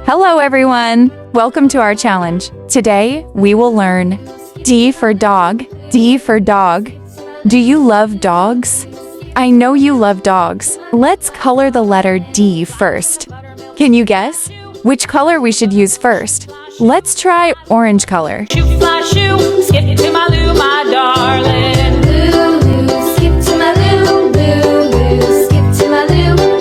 Hello everyone! Welcome to our challenge. Today, we will learn D for dog, D for dog. Do you love dogs? I know you love dogs. Let's color the letter D first. Can you guess which color we should use first? Let's try orange color. Shoot, fly, shoe, skip to my loo, my darling. Loo, loo, skip to my loo, loo, loo, skip to my loo, loo,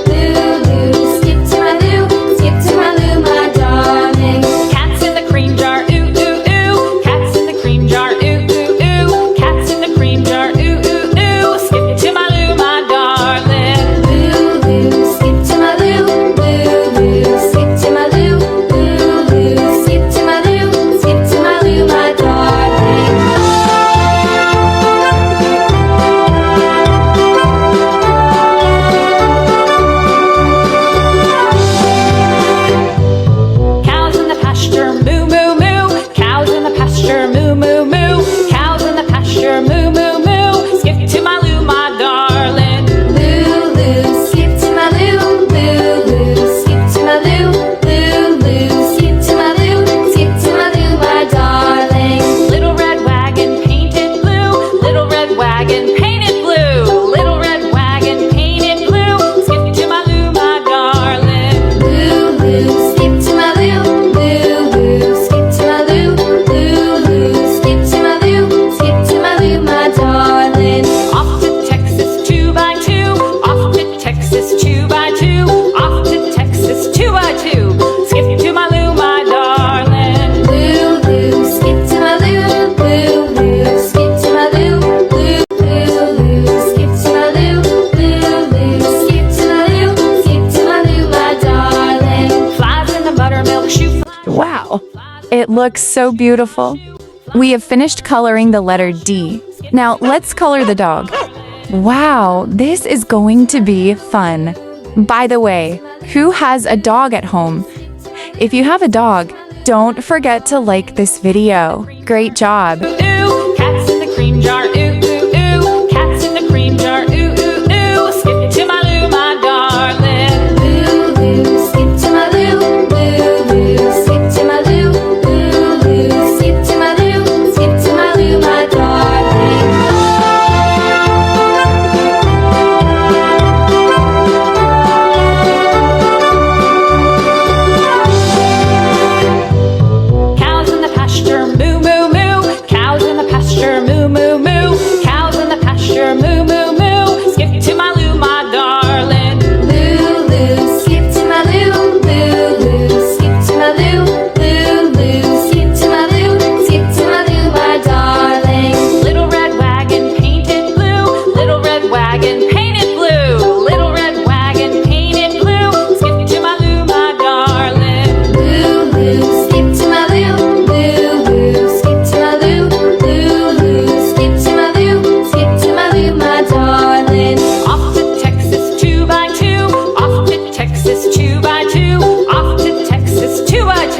loo, skip to my loo, skip to my loo, my darling. Cats in the cream jar, ooh, ooh, ooh. Cats in the cream jar, ooh, ooh, ooh. Cats in the cream jar, ooh, ooh, ooh. Skip to my loo, my darling. Loo, loo, skip to my loo, loo, loo, skip to my loo, loo, loo, skip to my loo, skip to my loo, my darling. Cows in the pasture, moo, moo, moo. Cows in the pasture, moo, moo, moo. Cows in the pasture, moo, moo, moo. Skip to my loo, my darling. Loo, loo, skip to my loo, loo, loo, skip to my loo, loo, loo, skip to my loo, skip to my loo, my darling. Little red wagon painted blue, little red wagon painted blue, little red wagon painted blue. Skip to my loo, my darling. Loo, loo, skip to my loo, loo, loo, skip to my loo, loo, loo, skip to my loo, skip to my loo, my darling. Off to Texas 2x2, off to Texas 2x2, off to Texas 2x2. Skip to my loo, my darling. Loo, loo, skip to my loo, loo, loo, skip to my loo, loo, loo, loo, skip to my loo, loo, loo, skip to my loo, skip to my loo, my darling. Flies in the buttermilk shoe. Wow, it looks so beautiful. We have finished coloring the letter D. Now let's color the dog. Wow, this is going to be fun. By the way, who has a dog at home? If you have a dog, don't forget to like this video. Great job! Ooh, cats in the cream jar, ooh, ooh, ooh. Cats in the cream jar, ooh, ooh, ooh. Skip to my loo, my darling. Loo, loo, skip to my loo, loo, loo, skip to my loo, loo, loo, skip to my loo, skip to my loo, my darling. Cows in the pasture, moo, moo, moo. Cows in the pasture, moo, moo, moo. Cows in the pasture, moo, moo, moo. Skip to my loo, my darling. Loo, loo, skip to my loo, loo, loo, skip to my loo, loo, loo, skip to my loo, skip to my loo, my darling. Little red wagon painted blue, little red wagon painted blue, little red wagon painted blue. Skip to my loo, my darling. Loo, loo, skip to my loo, loo, loo, skip to my loo, loo, loo, skip to my loo, skip to my loo, my darling. Off to Texas 2x2, off to Texas 2x2, off to Texas 2x2.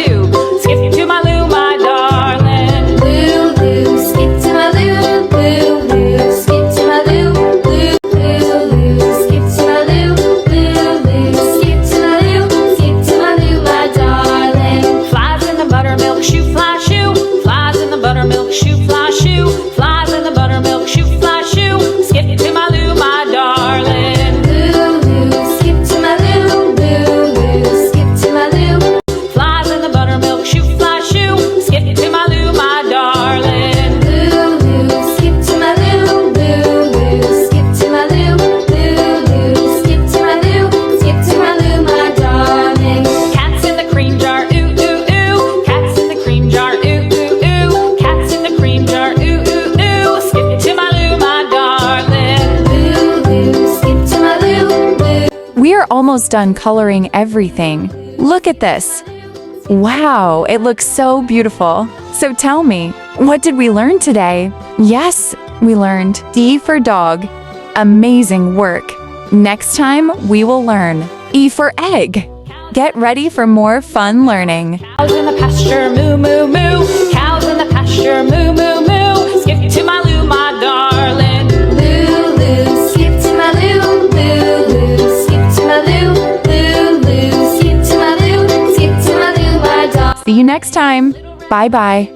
Skip to my loo, my darling. Loo, loo, skip to my loo, loo, loo, skip to my loo, loo, loo, loo, skip to my loo, loo, loo, skip to my loo, skip to my loo, my darling. Flies in the buttermilk shoe, fly shoe. Flies in the buttermilk shoe, fly shoe. Flies in the buttermilk shoe, fly shoe. Skip to my loo, my darling. Loo, loo, skip to my loo, loo, loo, skip to my loo. Flies in the buttermilk shoe, fly shoe. Skip to my loo, my darling. Loo, loo, skip to my loo, loo, loo, skip to my loo, loo, loo, skip to my loo, skip to my loo, my darling. Cats in the cream jar, ooh, ooh, ooh. Cats in the cream jar, ooh, ooh, ooh. Cats in the cream jar, ooh, ooh, ooh. Skip to my loo, my darling. Loo, loo, skip to my loo, loo. We are almost done coloring everything. Look at this. Wow, it looks so beautiful. So tell me, what did we learn today? Yes, we learned D for dog. Amazing work. Next time, we will learn E for egg. Get ready for more fun learning. Cows in the pasture, moo, moo, moo. Cows in the pasture, moo, moo, moo. Skip to my loo, my darling. Loo, loo, skip to my loo, loo, loo, skip to my loo, loo, loo, skip to my loo, skip to my loo. See you next time. Bye-bye.